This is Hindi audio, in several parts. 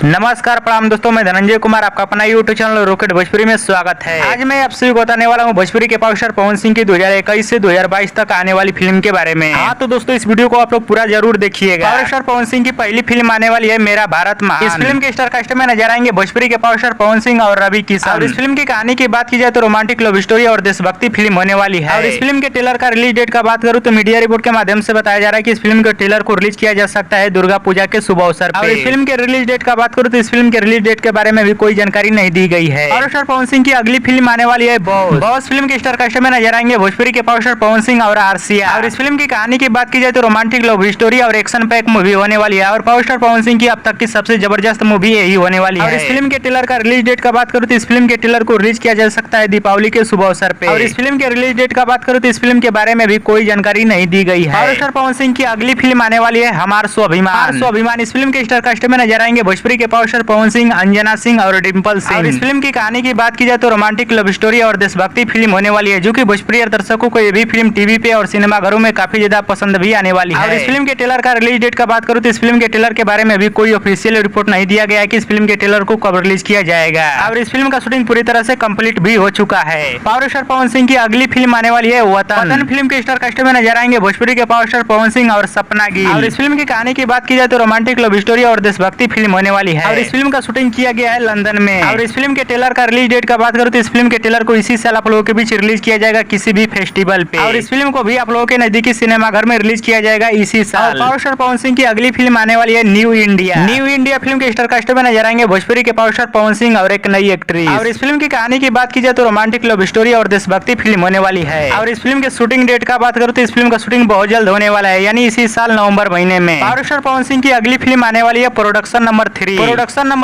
नमस्कार प्रणाम दोस्तों, मैं धनंजय कुमार आपका अपना यूट्यूब चैनल रॉकेट भोजपुरी में स्वागत है। आज मैं आप सभी को बताने वाला हूं भोजपुरी के पावर स्टार पवन सिंह की 2021 से 2022 तक आने वाली फिल्म के बारे में। हाँ तो दोस्तों, इस वीडियो को आप लोग पूरा जरूर देखिएगा। पावर स्टार पवन सिंह की पहली फिल्म आने वाली है मेरा भारत महान। इस फिल्म के स्टार कास्ट में नजर आएंगे भोजपुरी के पावर स्टार पवन सिंह और रवि किशन। और इस फिल्म की कहानी की बात की जाए तो रोमांटिक लव स्टोरी और देशभक्ति फिल्म होने वाली है। और इस फिल्म के ट्रेलर का रिलीज डेट का बात करूँ तो मीडिया रिपोर्ट के माध्यम से बताया जा रहा है कि इस फिल्म के ट्रेलर को रिलीज किया जा सकता है दुर्गा पूजा के शुभ अवसर पर। इस फिल्म के रिलीज डेट का बात करूँ तो इस फिल्म के रिलीज डेट के बारे में भी कोई जानकारी नहीं दी गई है। पावर स्टार पवन सिंह की अगली फिल्म आने वाली है बॉस। बॉस फिल्म के स्टार कास्ट में नजर आएंगे भोजपुरी के पावर स्टार पवन सिंह और आरसीया। और इस फिल्म की कहानी की बात की जाए तो रोमांटिक लव स्टोरी और एक्शन पैक मूवी होने वाली है। और पावर स्टार पवन सिंह की अब तक की सबसे जबरदस्त मूवी यही होने वाली है। और इस फिल्म के ट्रेलर का रिलीज डेट का बात करूँ तो इस फिल्म के ट्रेलर को रिलीज किया जा सकता है दीपावली के शुभ अवसर पे। और इस फिल्म के रिलीज डेट का बात करूँ तो इस फिल्म के बारे में भी कोई जानकारी नहीं दी गई है। पावर स्टार पवन सिंह की अगली फिल्म आने वाली है हमार स्वाभिमान। इस फिल्म के स्टार कास्ट में नजर आएंगे भोजपुरी के पावर स्टार पवन सिंह, अंजना सिंह और डिम्पल सिंह। और इस फिल्म की कहानी की बात की जाए तो रोमांटिक लव स्टोरी और देशभक्ति फिल्म होने वाली है, जो कि भोजपुरी दर्शकों को ये भी फिल्म टीवी पे और सिनेमाघरों में काफी ज्यादा पसंद भी आने वाली है। और इस फिल्म के ट्रेलर का रिलीज डेट का बात करूँ तो इस फिल्म के ट्रेलर के बारे में भी कोई ऑफिशियल रिपोर्ट नहीं दिया गया है कि इस फिल्म के ट्रेलर को कब रिलीज किया जाएगा। और इस फिल्म का शूटिंग पूरी तरह से कंप्लीट भी हो चुका है। पावर स्टार पवन सिंह की अगली फिल्म आने वाली है वतन। फिल्म के स्टार कास्ट में नजर आएंगे भोजपुरी के पावर स्टार पवन सिंह और सपना गिल। और इस फिल्म की कहानी की बात की जाए तो रोमांटिक लव स्टोरी और देशभक्ति फिल्म होने वाली है। और इस फिल्म का शूटिंग किया गया है लंदन में। और इस फिल्म के ट्रेलर का रिलीज डेट का बात करूँ तो इस फिल्म के ट्रेलर को इसी साल आप लोगों के बीच रिलीज किया जाएगा किसी भी फेस्टिवल पे। और इस फिल्म को भी आप लोगों के नजदीकी सिनेमाघर में रिलीज किया जाएगा इसी साल। पावर स्टार पवन सिंह की अगली फिल्म आने वाली है न्यू इंडिया फिल्म के स्टार कास्ट में नजर आएंगे भोजपुरी के पावर स्टार पवन सिंह और एक नई एक्ट्रेस। और इस फिल्म की कहानी की बात की जाए तो रोमांटिक लव स्टोरी और देशभक्ति फिल्म होने वाली है। और इस फिल्म के शूटिंग डेट का बात करूँ तो इस फिल्म का शूटिंग बहुत जल्द होने वाला है, यानी इसी साल नवंबर महीने में। पावर स्टार पवन सिंह की अगली फिल्म आने वाली है प्रोडक्शन नंबर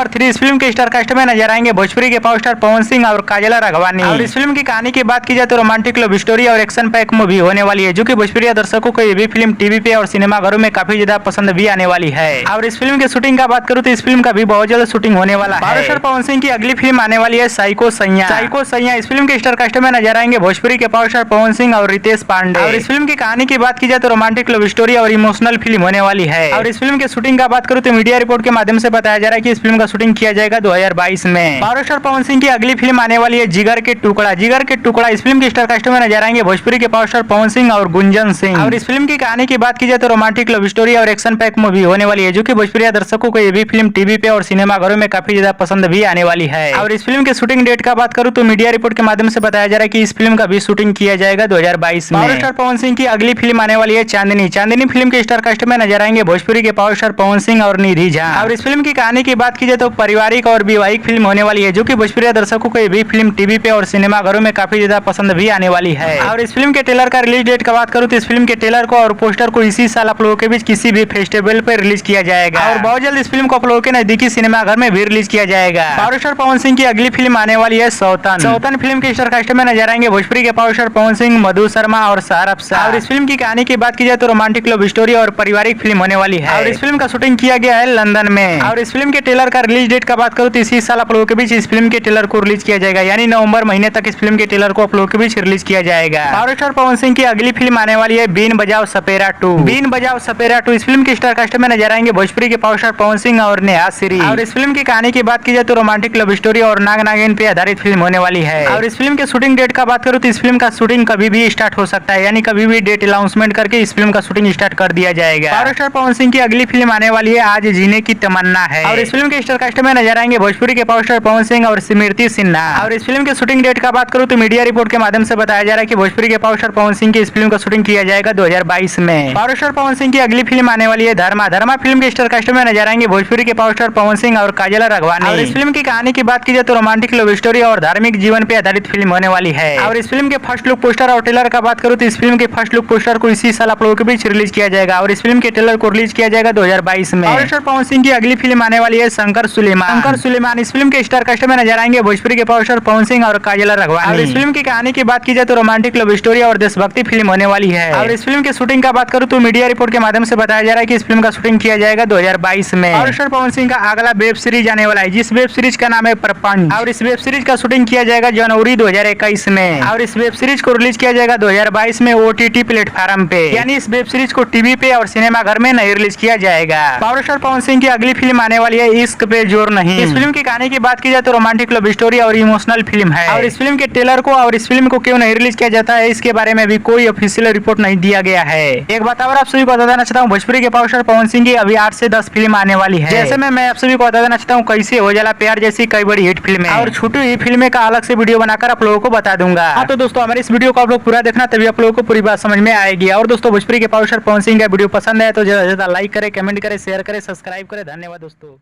3। इस फिल्म के स्टार कास्ट में नजर आएंगे भोजपुरी के पावर स्टार पवन सिंह और काजला राघवानी। और इस फिल्म की कहानी की बात की जाए तो रोमांटिक लव स्टोरी और एक्शन पैक मूवी होने वाली है, जो कि भोजपुरी दर्शकों को ये भी फिल्म टीवी पे और सिनेमाघरों में काफी ज्यादा पसंद भी आने वाली है। और इस फिल्म की शूटिंग का बात करूँ तो इस फिल्म का भी बहुत जल्द शूटिंग होने वाला है। पावर स्टार पवन सिंह की अगली फिल्म आने वाली है साइको सैया। इस फिल्म के स्टार कास्ट में नजर आएंगे भोजपुरी के पावर स्टार पवन सिंह और रितेश पांडे। और इस फिल्म की कहानी की बात की जाए तो रोमांटिक लव स्टोरी और इमोशनल फिल्म होने वाली है। और इस फिल्म की शूटिंग का बात करूँ तो मीडिया रिपोर्ट के माध्यम से बताया जा रहा है कि इस फिल्म का शूटिंग किया जाएगा 2022 में। पावर स्टार पवन सिंह की अगली फिल्म आने वाली है जिगर के टुकड़ा। इस फिल्म के स्टार कास्ट में नजर आएंगे भोजपुरी के पावर स्टार पवन सिंह और गुंजन सिंह। और इस फिल्म की कहानी की बात की जाए तो रोमांटिक लव स्टोरी और एक्शन पैक मूवी होने वाली है, जो कि भोजपुरी दर्शकों को ये भी फिल्म टीवी पे और सिनेमाघरों में काफी ज्यादा पसंद भी आने वाली है। और इस फिल्म के शूटिंग डेट का बात करूँ तो मीडिया रिपोर्ट के माध्यम से बताया जा रहा है कि इस फिल्म का भी शूटिंग किया जाएगा 2022 में। पावर स्टार पवन सिंह की अगली फिल्म आने वाली है चांदनी फिल्म के स्टार कास्ट में नजर आएंगे भोजपुरी के पावर स्टार पवन सिंह और निधि झा। और इस फिल्म की कहानी की बात की जाए तो पारिवारिक और वैवाहिक फिल्म होने वाली है, जो कि भोजपुरी दर्शकों को ये भी फिल्म टीवी पे और सिनेमाघरों में काफी ज्यादा पसंद भी आने वाली है। और इस फिल्म के ट्रेलर का रिलीज डेट का बात करूँ तो इस फिल्म के ट्रेलर को और पोस्टर को इसी साल आप लोगों के बीच किसी भी फेस्टिवल पर रिलीज किया जाएगा। और बहुत जल्द इस फिल्म को आप लोगों के नजदीकी सिनेमाघर में भी रिलीज किया जाएगा। पावर स्टार पवन सिंह की अगली फिल्म आने वाली है सौतन फिल्म के स्टार कास्ट में नजर आएंगे भोजपुरी के पावर स्टार पवन सिंह, मधु शर्मा और सारफ शाह। और इस फिल्म की कहानी की बात की जाए तो रोमांटिक लव स्टोरी और पारिवारिक फिल्म होने वाली है। और इस फिल्म का शूटिंग किया गया है लंदन में। और इस फिल्म के ट्रेलर का रिलीज डेट का बात करूँ तो इसी साल आप लोगों के बीच इस फिल्म के ट्रेलर को रिलीज किया जाएगा, यानी नवंबर महीने तक इस फिल्म के ट्रेलर को आप लोगों के बीच रिलीज किया जाएगा। पावर स्टार पवन सिंह की अगली फिल्म आने वाली है बीन बजाओ सपेरा 2। इस फिल्म के स्टार कास्ट में नजर आएंगे भोजपुरी के पावर स्टार पवन सिंह और नेहा श्री। और इस फिल्म की कहानी की बात की जाए तो रोमांटिक लव स्टोरी और नाग नागिन पे आधारित फिल्म होने वाली है। और इस फिल्म के शूटिंग डेट का बात करूँ तो इस फिल्म का शूटिंग कभी भी स्टार्ट हो सकता है, यानी कभी भी डेट अनाउंसमेंट करके इस फिल्म का शूटिंग स्टार्ट कर दिया जाएगा। पावर स्टार पवन सिंह की अगली फिल्म आने वाली है आज जीने की तमन्ना है। और इस फिल्म के स्टार कास्ट में नजर आएंगे भोजपुरी के पावर स्टार पवन सिंह और स्मृति सिन्हा। और इस फिल्म के शूटिंग डेट का बात करूँ तो मीडिया रिपोर्ट के माध्यम से बताया जा रहा है कि भोजपुरी के पावर स्टार पवन सिंह की इस फिल्म का शूटिंग किया जाएगा 2022 में। पावर स्टार पवन सिंह की अगली फिल्म आने वाली है धर्मा फिल्म के स्टार कास्ट में नजर आएंगे भोजपुरी के पावर स्टार पवन सिंह और काजला राघवानी। और इस फिल्म की कहानी की बात की जाए तो रोमांटिक लव स्टोरी और धार्मिक जीवन पे आधारित फिल्म होने वाली है। और इस फिल्म के फर्स्ट लुक पोस्टर और ट्रेलर का बात करूँ तो इस फिल्म के फर्स्ट लुक पोस्टर को इसी साल आप लोगों के बीच रिलीज किया जाएगा। और इस फिल्म के ट्रेलर को रिलीज किया जाएगा 2022 में। पावर स्टार पवन सिंह की अगली फिल्म आने वाली है शंकर सुलेमान। इस फिल्म के स्टार कास्ट में नजर आएंगे भोजपुरी के पावर स्टार पवन सिंह और काजला राघवानी। और इस फिल्म की कहानी की बात की जाए तो रोमांटिक लव स्टोरी और देशभक्ति फिल्म होने वाली है। और इस फिल्म की शूटिंग का बात करूँ तो मीडिया रिपोर्ट के माध्यम से बताया जा रहा है कि इस फिल्म का शूटिंग किया जाएगा 2022 में। पावर स्टार पवन सिंह का अगला वेब सीरीज आने वाला है, जिस वेब सीरीज का नाम है प्रपंच। और इस वेब सीरीज का शूटिंग किया जाएगा जनवरी 2021 में। और इस वेब सीरीज को रिलीज किया जाएगा 2022 में OTT प्लेटफॉर्म पे, यानी इस वेब सीरीज को टीवी पे और सिनेमाघर में नहीं रिलीज किया जाएगा। पावर स्टार पवन सिंह की अगली फिल्म आने वाली है इश्क पे जोर नहीं। इस फिल्म की कहानी की बात की जाए तो रोमांटिक लव स्टोरी और इमोशनल फिल्म है और इस फिल्म के ट्रेलर को और इस फिल्म को क्यों नहीं रिलीज किया जाता है इसके बारे में भी कोई ऑफिशियल रिपोर्ट नहीं दिया गया है। एक बात और आप सभी को बता देना चाहता हूँ, भोजपुरी के पावर स्टार पवन सिंह की अभी 8 से 10 फिल्म आने वाली है। जैसे मैं आप सभी को बता देना चाहता हूँ कैसे हो जाला प्यार जैसी कई बड़ी हिट फिल्में और छूटी हुई फिल्में का अलग से वीडियो बनाकर आप लोगों को बता दूंगा। हाँ तो दोस्तों हमारे इस वीडियो को आप लोग पूरा देखना तभी आप लोगों को पूरी बात समझ में आएगी। और दोस्तों भोजपुरी के पावर स्टार पवन सिंह का वीडियो पसंद है तो ज्यादा लाइक करे, कमेंट करे, शेयर करे, सब्सक्राइब करे। धन्यवाद दोस्तों।